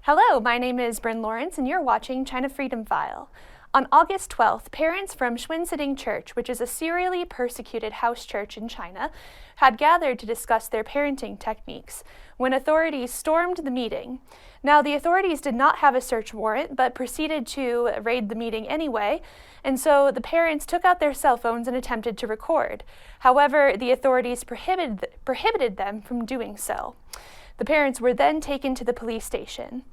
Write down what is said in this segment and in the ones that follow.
Hello, my name is Bryn Lawrence, and you're watching China Freedom File. On August 12th, parents from Shinsiting Church, which is a serially persecuted house church in China, had gathered to discuss their parenting techniques when authorities stormed the meeting. Now, the authorities did not have a search warrant, but proceeded to raid the meeting anyway, and so the parents took out their cell phones and attempted to record. However, the authorities prohibited them from doing so. The parents were then taken to the police station.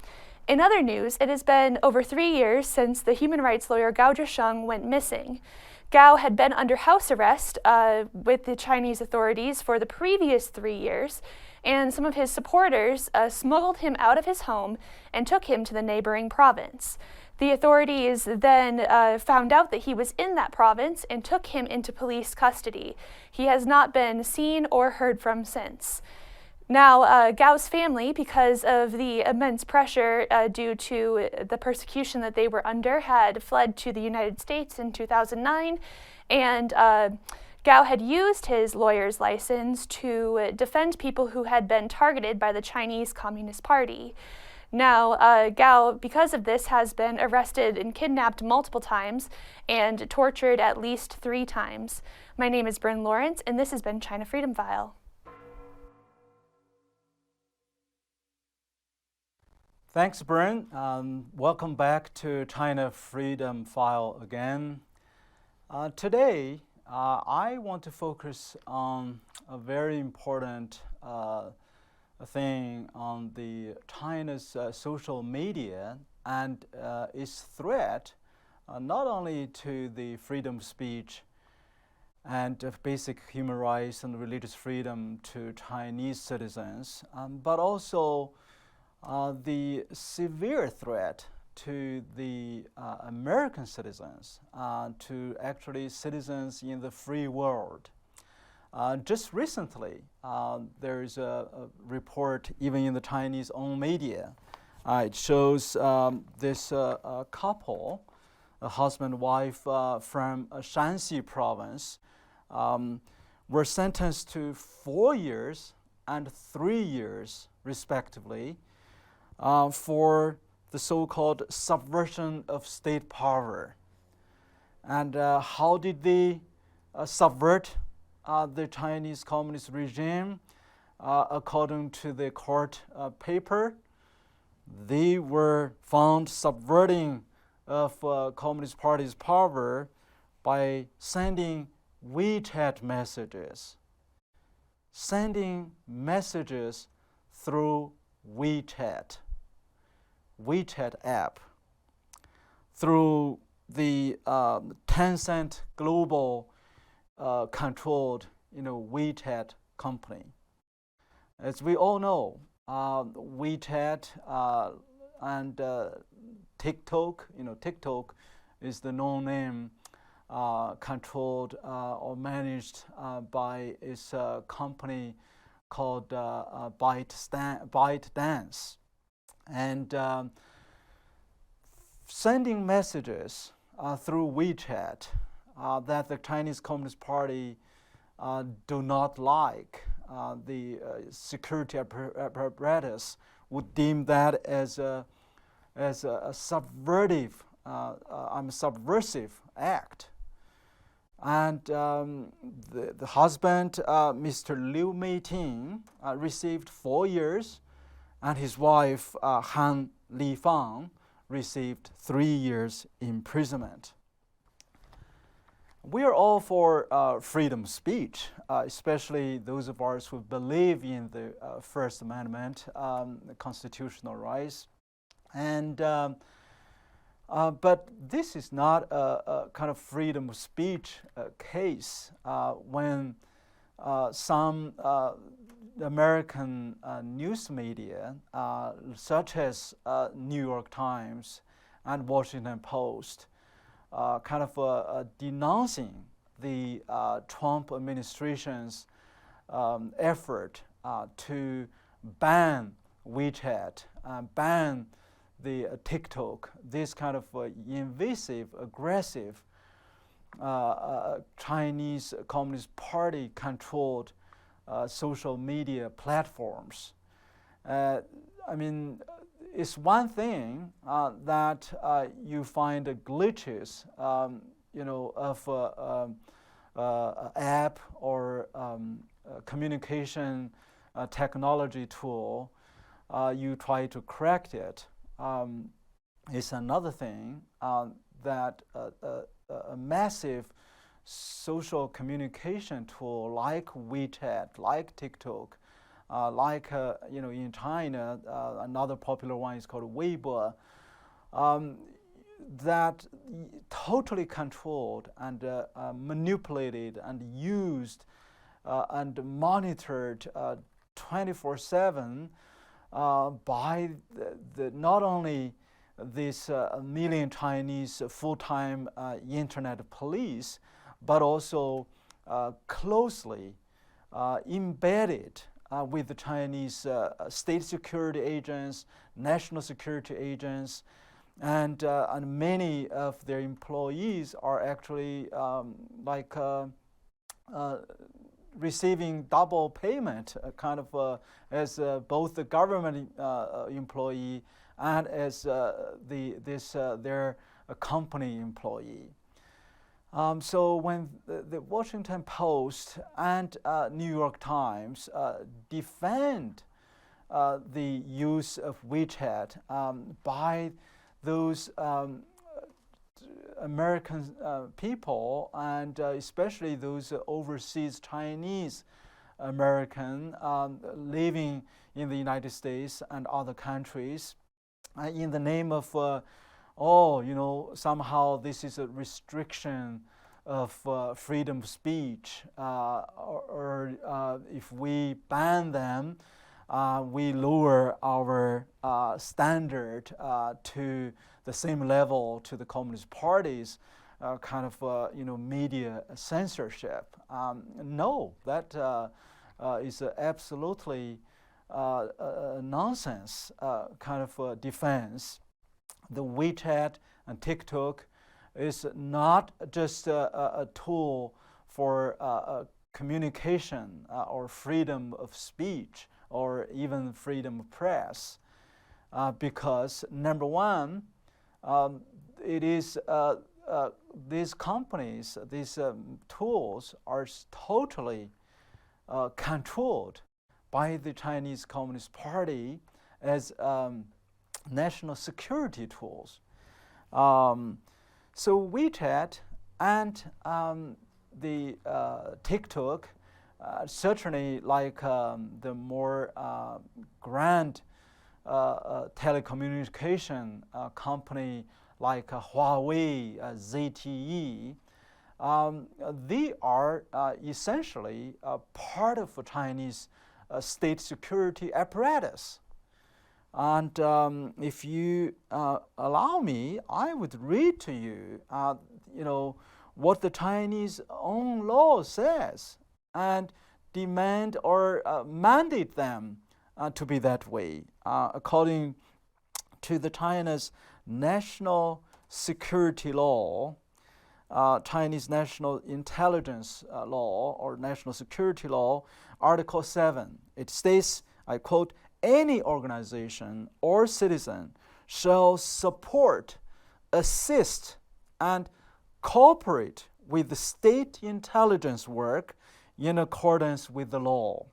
In other news, it has been over 3 years since the human rights lawyer Gao Zhisheng went missing. Gao had been under house arrest with the Chinese authorities for the previous 3 years, and some of his supporters smuggled him out of his home and took him to the neighboring province. The authorities then found out that he was in that province and took him into police custody. He has not been seen or heard from since. Now, Gao's family, because of the immense pressure due to the persecution that they were under, had fled to the United States in 2009, and Gao had used his lawyer's license to defend people who had been targeted by the Chinese Communist Party. Now, Gao, because of this, has been arrested and kidnapped multiple times and tortured at least 3 times. My name is Bryn Lawrence, and this has been China Freedom File. Thanks, Bryn. Welcome back to China Freedom File again. Today, I want to focus on a very important thing on the China's social media and its threat not only to the freedom of speech and basic human rights and religious freedom to Chinese citizens, but also the severe threat to the American citizens, to actually citizens in the free world. Just recently, there is a report even in the Chinese own media. It shows this couple, a husband and wife from Shanxi province, were sentenced to 4 years and 3 years respectively for the so-called subversion of state power. And how did they subvert the Chinese communist regime? According to the court paper, they were found subverting of Communist Party's power by sending WeChat messages. Sending messages through WeChat app, through the Tencent global controlled WeChat company. As we all know, WeChat and TikTok, TikTok is the known name controlled or managed by its company called ByteDance. And sending messages through WeChat that the Chinese Communist Party do not like, the security apparatus would deem that as a subversive act. And the husband, Mr. Liu Meiting, received 4 years, and his wife, Han Lifang, received 3 years imprisonment. We are all for freedom of speech, especially those of us who believe in the First Amendment, the constitutional rights. And but this is not a kind of freedom of speech case when some American news media, such as New York Times and Washington Post, kind of denouncing the Trump administration's effort to ban WeChat, ban the TikTok, this kind of invasive, aggressive Chinese Communist Party controlled social media platforms. I mean, it's one thing that you find glitches, of app or communication technology tool. You try to correct it. It's another thing that a massive social communication tool like WeChat, like TikTok, in China, another popular one is called Weibo, that totally controlled and manipulated and used and monitored 24/7 by not only this million Chinese full-time internet police, but also closely embedded with the Chinese state security agents, national security agents, and many of their employees are actually receiving double payment, as both the government employee and as their company employee. So when the Washington Post and New York Times defend the use of WeChat by those American people, and especially those overseas Chinese American living in the United States and other countries, in the name of somehow this is a restriction of freedom of speech, or if we ban them, we lower our standard to the same level to the Communist Party's media censorship. No, that is absolutely nonsense defense. The WeChat and TikTok is not just a tool for communication or freedom of speech or even freedom of press, because number one, it is these companies, these tools are totally controlled by the Chinese Communist Party as national security tools. So WeChat and the TikTok, certainly like the more grand telecommunication company like Huawei, ZTE, they are essentially part of a Chinese state security apparatus. And if you allow me, I would read to you, what the Chinese own law says, and demand or mandate them to be that way. According to the China's national security law, Chinese national intelligence law or national security law, Article 7, it states, I quote, "Any organization or citizen shall support, assist, and cooperate with the state intelligence work in accordance with the law,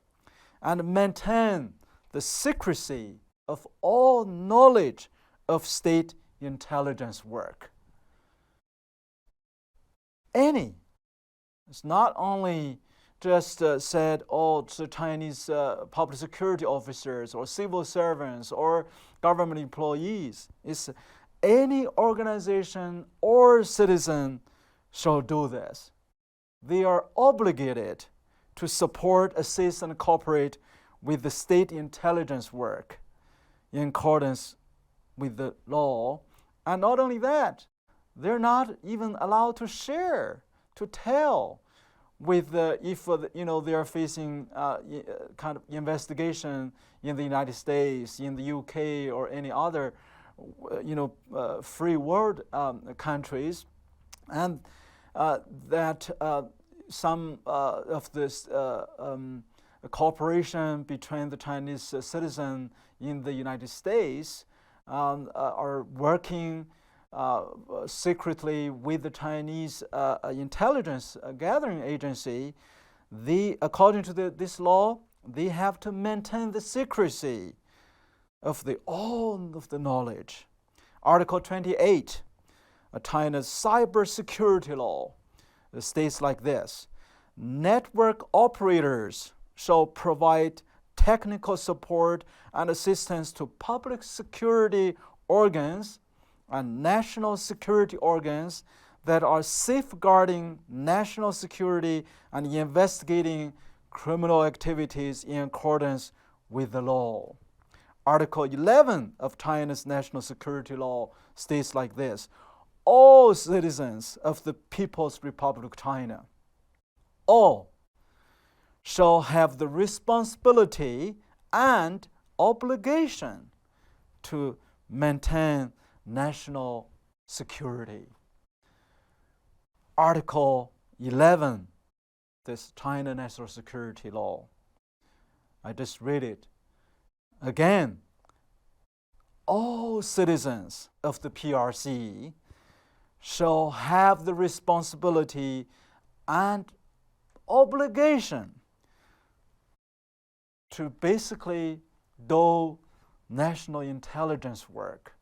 and maintain the secrecy of all knowledge of state intelligence work." Any. It's not only just said, to Chinese public security officers or civil servants or government employees. It's any organization or citizen shall do this. They are obligated to support, assist, and cooperate with the state intelligence work in accordance with the law. And not only that, they're not even allowed to share, to tell with if they are facing investigation in the United States, in the UK, or any other free world countries, and that some of this cooperation between the Chinese citizen in the United States are working secretly with the Chinese intelligence gathering agency, according to this law, they have to maintain the secrecy of all of the knowledge. Article 28, China's cybersecurity law, states like this: network operators shall provide technical support and assistance to public security organs and national security organs that are safeguarding national security and investigating criminal activities in accordance with the law. Article 11 of China's national security law states like this: all citizens of the People's Republic of China, all, shall have the responsibility and obligation to maintain national security. Article 11, this China National Security Law. I just read it again. All citizens of the PRC shall have the responsibility and obligation to basically do national intelligence work.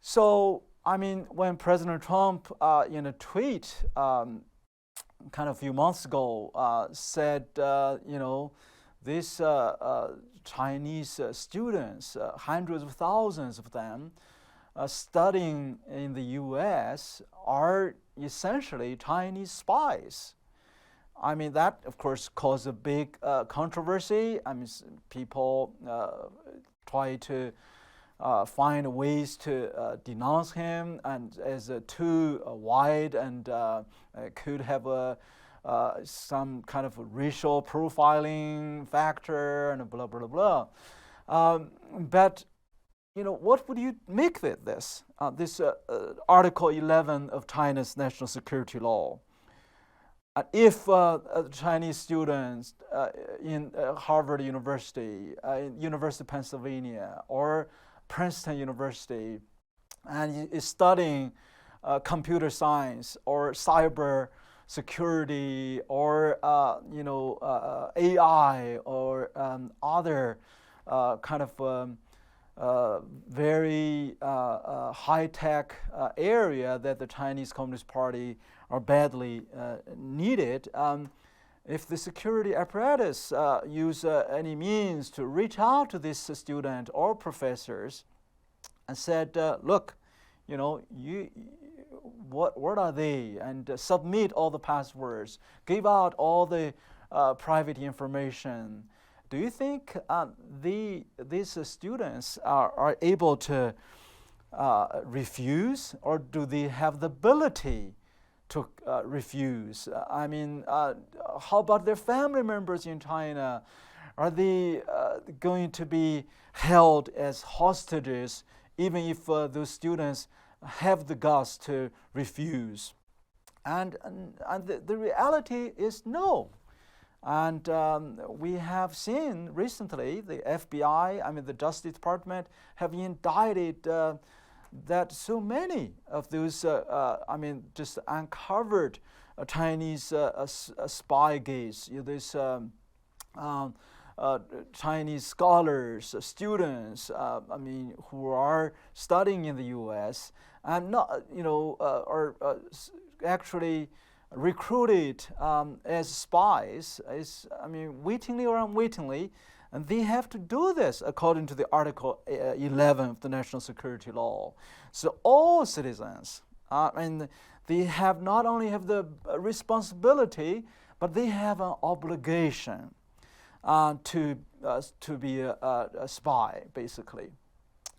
So, I mean, when President Trump in a tweet kind of a few months ago said, these Chinese students, hundreds of thousands of them, studying in the U.S. are essentially Chinese spies. I mean, that, of course, caused a big controversy. I mean, people try to find ways to denounce him and as too wide and could have some kind of racial profiling factor and blah, blah, blah. But what would you make of this Article 11 of China's national security law? If Chinese students in Harvard University, University of Pennsylvania, or Princeton University, and is studying computer science or cyber security or AI or other kind of very high-tech area that the Chinese Communist Party are badly needed. If the security apparatus use any means to reach out to this student or professors and said, look, what are they? And submit all the passwords, give out all the private information. Do you think these students are able to refuse, or do they have the ability to refuse? I mean, how about their family members in China? Are they going to be held as hostages even if those students have the guts to refuse? And the reality is no. And we have seen recently the FBI, the Justice Department, have indicted that so many of those, just uncovered Chinese spy gates, these Chinese scholars, students, who are studying in the U.S. and not, are actually recruited as spies, wittingly or unwittingly, and they have to do this according to the Article 11 of the National Security Law. So all citizens, they have not only have the responsibility, but they have an obligation to be a spy, basically.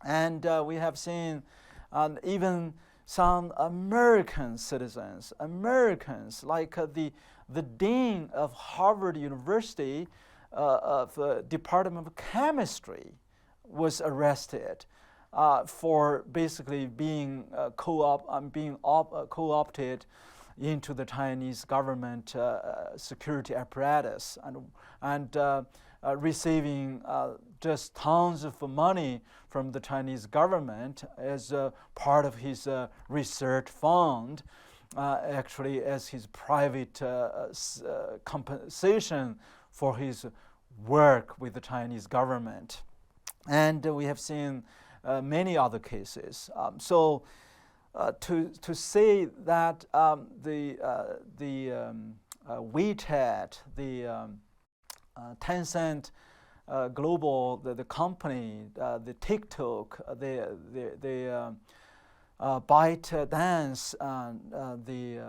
And we have seen even some American citizens, like the dean of Harvard University of the Department of Chemistry was arrested for basically being co-opted into the Chinese government security apparatus and receiving just tons of money from the Chinese government as part of his research fund, actually as his private compensation for his work with the Chinese government. And we have seen many other cases. So to say that the WeChat, the Tencent global, the company, the TikTok, the ByteDance, the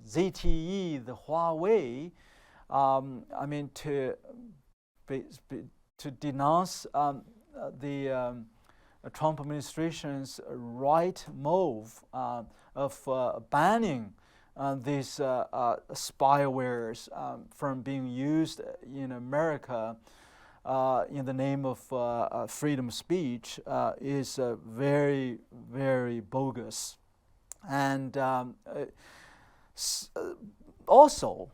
ZTE, the Huawei, I mean to denounce the Trump administration's right move of banning these spywares from being used in America in the name of freedom of speech is very, very bogus. And also,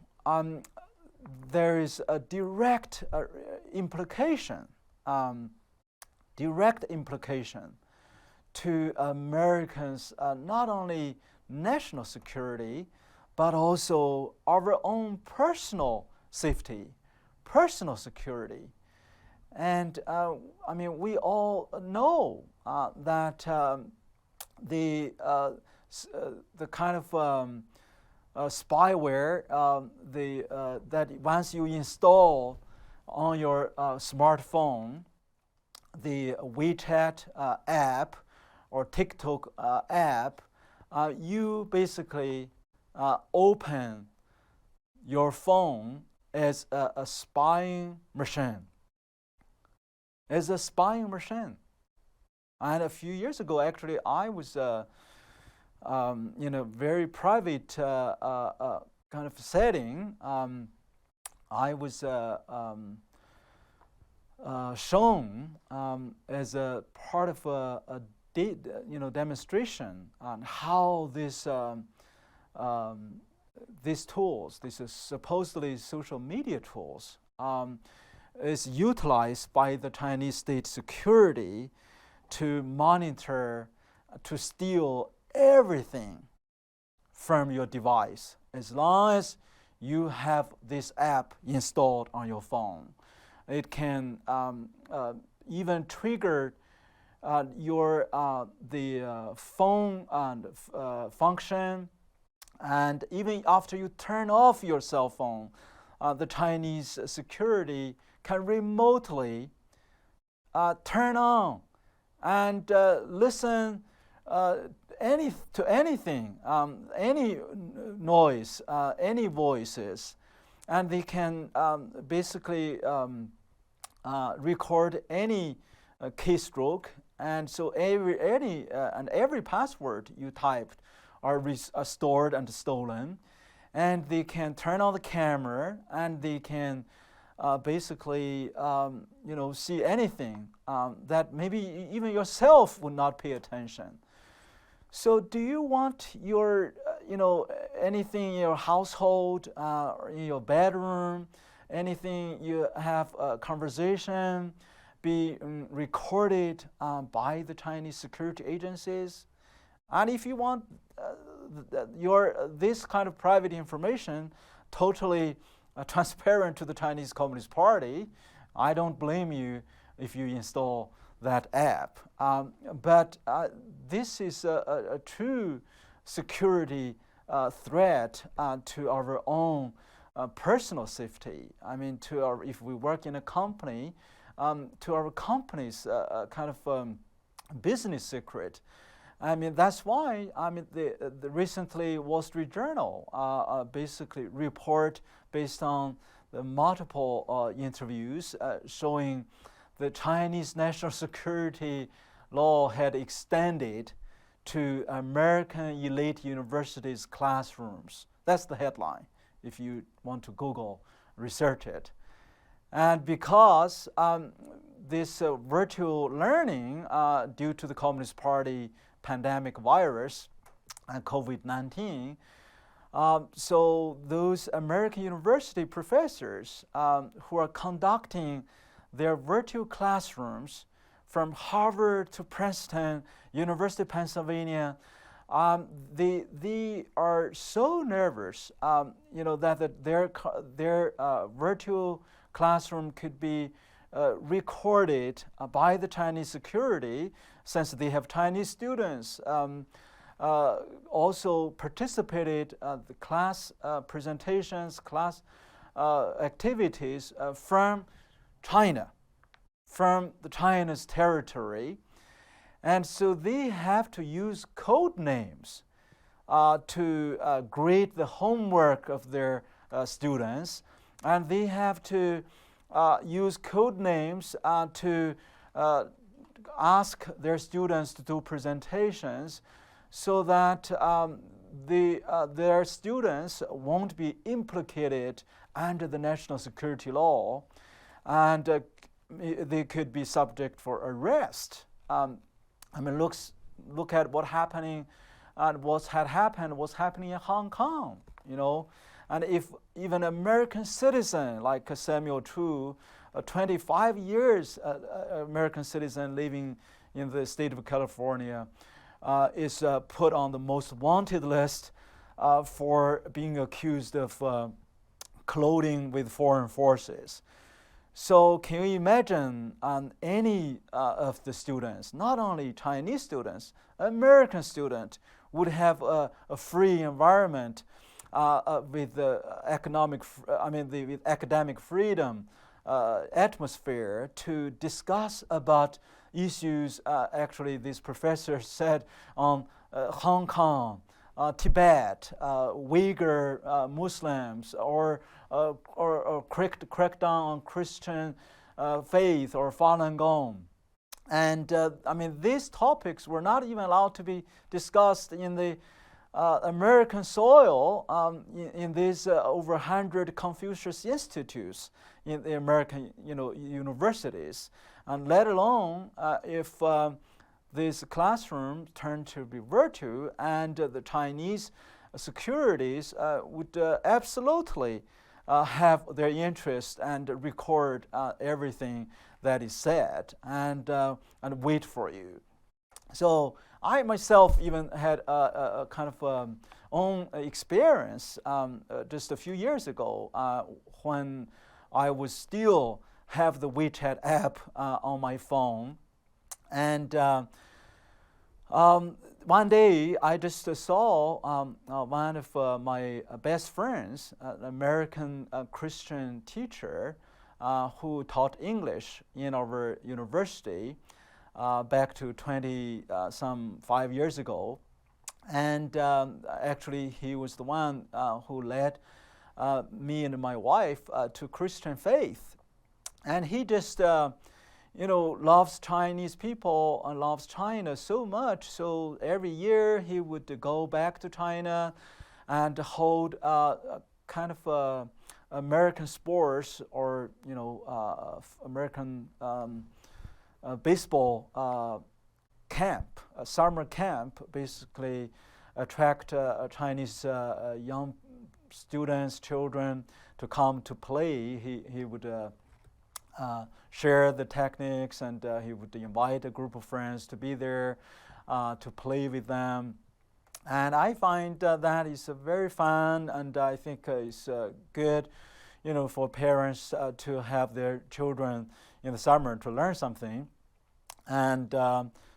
there is a direct implication to Americans' not only national security, but also our own personal safety, personal security. And I mean, we all know that the kind of spyware that once you install on your smartphone, the WeChat app or TikTok app, you basically open your phone as a spying machine. As a spying machine. And a few years ago, actually, I was in a very private kind of setting. I was shown as a part of a demonstration on how these tools, these supposedly social media tools, is utilized by the Chinese state security to monitor, to steal everything from your device, as long as you have this app installed on your phone. It can even trigger the phone function, and even after you turn off your cell phone, the Chinese security can remotely turn on and listen to anything, any noise, any voices, and they can basically record any keystroke, and so every password you typed are stored and stolen, and they can turn on the camera, and they can basically see anything that maybe even yourself would not pay attention. So do you want your anything in your household, or in your bedroom, anything you have a conversation be recorded by the Chinese security agencies? And if you want this kind of private information totally transparent to the Chinese Communist Party, I don't blame you if you install that app. But this is a true security threat to our own personal safety. I mean, if we work in a company, to our company's kind of business secret. I mean, that's why the recently Wall Street Journal basically report based on the multiple interviews showing the Chinese national security law had extended to American elite universities' classrooms. That's the headline, if you want to Google, research it. And because this virtual learning due to the Communist Party pandemic virus and COVID-19, so those American university professors who are conducting their virtual classrooms from Harvard to Princeton, University of Pennsylvania. They are so nervous, that their virtual classroom could be recorded by the Chinese security, since they have Chinese students also participated the class presentations, class activities from China, from China's territory. And so they have to use code names to grade the homework of their students, and they have to use code names to ask their students to do presentations, so that their students won't be implicated under the national security law, and they could be subject for arrest. Look at what's happening in Hong Kong, and if even American citizen like Samuel Chu, 25 years American citizen living in the state of California, is put on the most wanted list for being accused of colluding with foreign forces. So can you imagine any of the students, not only Chinese students, American students, would have a free environment with with academic freedom atmosphere to discuss about issues. Actually, this professor said on Hong Kong, Tibet, Uyghur Muslims, or crackdown on Christian faith or Falun Gong. And these topics were not even allowed to be discussed in the American soil in these over 100 Confucius institutes in the American universities, and let alone if this classroom turned to be virtual, and the Chinese securities would absolutely have their interest and record everything that is said and wait for you. So I myself even had a kind of own experience just a few years ago when I was still have the WeChat app on my phone. And one day I just saw one of my best friends, an American Christian teacher who taught English in our university back to 5 years ago. And actually he was the one who led me and my wife to Christian faith. And he just loves Chinese people and loves China so much. So every year he would go back to China and hold kind of American sports or American baseball camp, a summer camp, basically attract Chinese young students, children to come to play. He would share the techniques, and he would invite a group of friends to be there to play with them. And I find that is very fun, and I think it's good, for parents to have their children in the summer to learn something. And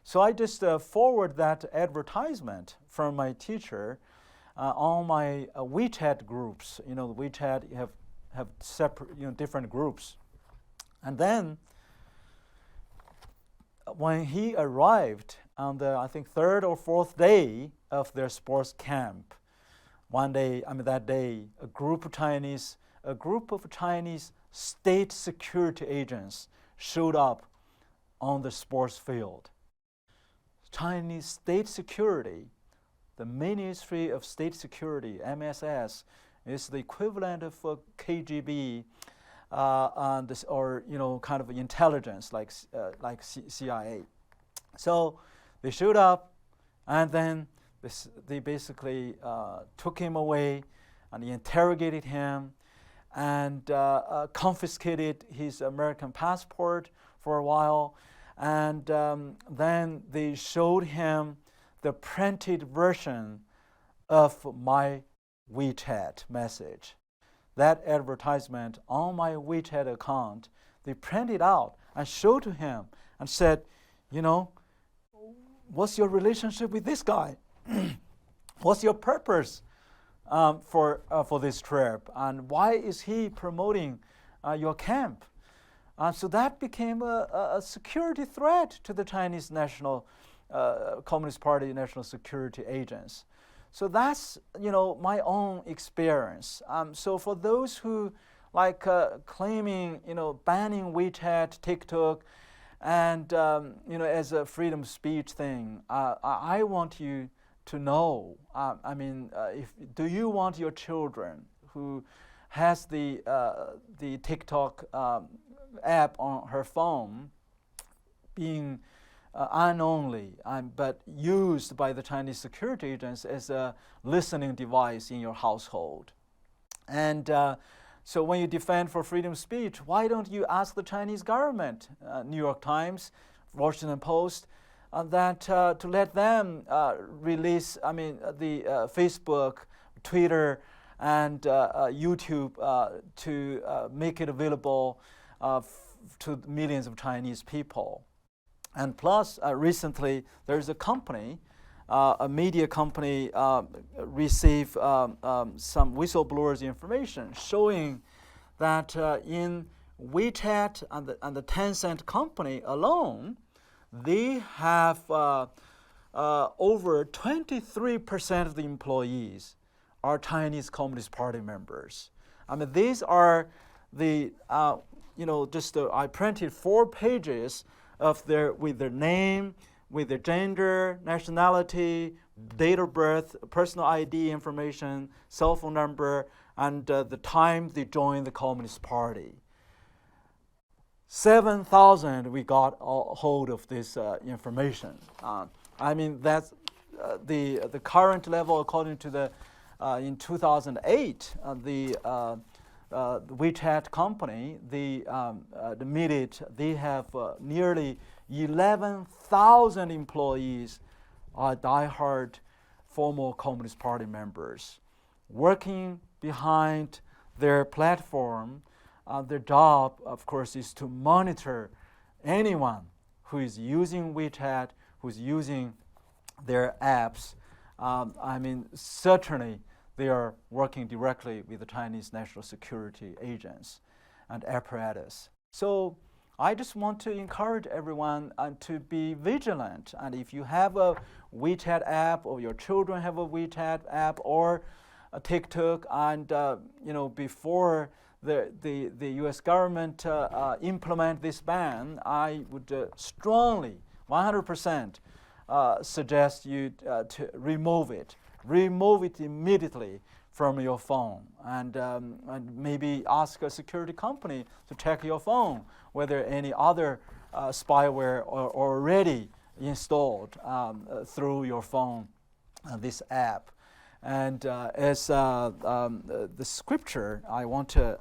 so I just forward that advertisement from my teacher on my WeChat groups. WeChat have separate, different groups. And then when he arrived on the, I think, third or fourth day of their sports camp, that day, a group of Chinese state security agents showed up on the sports field. Chinese state security, the Ministry of State Security, MSS, is the equivalent of KGB, or kind of intelligence like CIA. So they showed up, and then they basically took him away and interrogated him, and confiscated his American passport for a while. And then they showed him the printed version of my WeChat message. That advertisement on my WeChat account, they printed out and showed to him and said, what's your relationship with this guy? What's your purpose for this trip? And why is he promoting your camp? So that became a security threat to the Chinese National Communist Party national security agents. So that's my own experience. So for those who claiming banning WeChat, TikTok, and as a freedom of speech thing, I want you to know. Do you want your children who has the TikTok app on her phone being unknowingly but used by the Chinese security agents as a listening device in your household? And so when you defend for freedom of speech, why don't you ask the Chinese government, New York Times, Washington Post, that to let them release, the Facebook, Twitter, and YouTube to make it available to millions of Chinese people. And plus, recently, there's a company, a media company, received some whistleblowers' information showing that in WeChat and the Tencent company alone, they have over 23% of the employees are Chinese Communist Party members. These are the, I printed 4 pages of with their name, with their gender, nationality, date of birth, personal ID information, cell phone number, and the time they joined the Communist Party. 7,000 we got a hold of this information. That's the current level according to the in 2008 the WeChat company, they admitted they have nearly 11,000 employees are diehard former Communist Party members working behind their platform. Their job, of course, is to monitor anyone who is using WeChat, who's using their apps. Certainly they are working directly with the Chinese national security agents and apparatus. So I just want to encourage everyone to be vigilant. And if you have a WeChat app, or your children have a WeChat app, or a TikTok, and before the U.S. government implement this ban, I would strongly, 100%, suggest you to remove it. Remove it immediately from your phone, and maybe ask a security company to check your phone whether any other spyware are already installed through your phone, this app. And as the scripture, I want to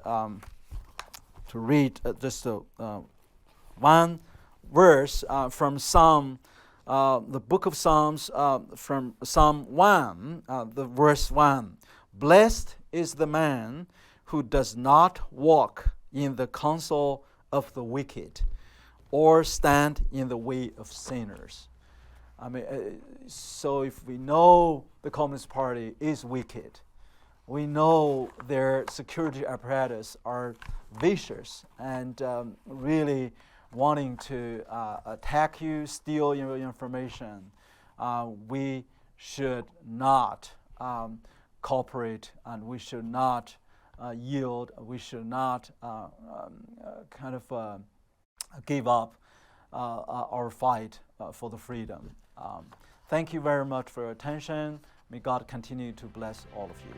read just one verse from Psalm. The book of Psalms, from Psalm 1, the verse 1. Blessed is the man who does not walk in the counsel of the wicked, or stand in the way of sinners. So if we know the Communist Party is wicked, we know their security apparatus are vicious and really wanting to attack you, steal your information, we should not cooperate, and we should not yield. We should not give up our fight for the freedom. Thank you very much for your attention. May God continue to bless all of you.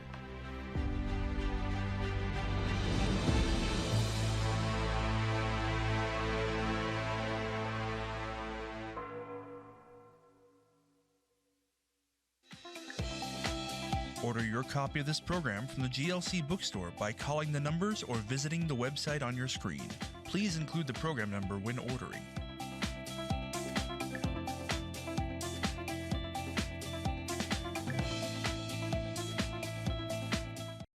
Order your copy of this program from the GLC bookstore by calling the numbers or visiting the website on your screen. Please include the program number when ordering.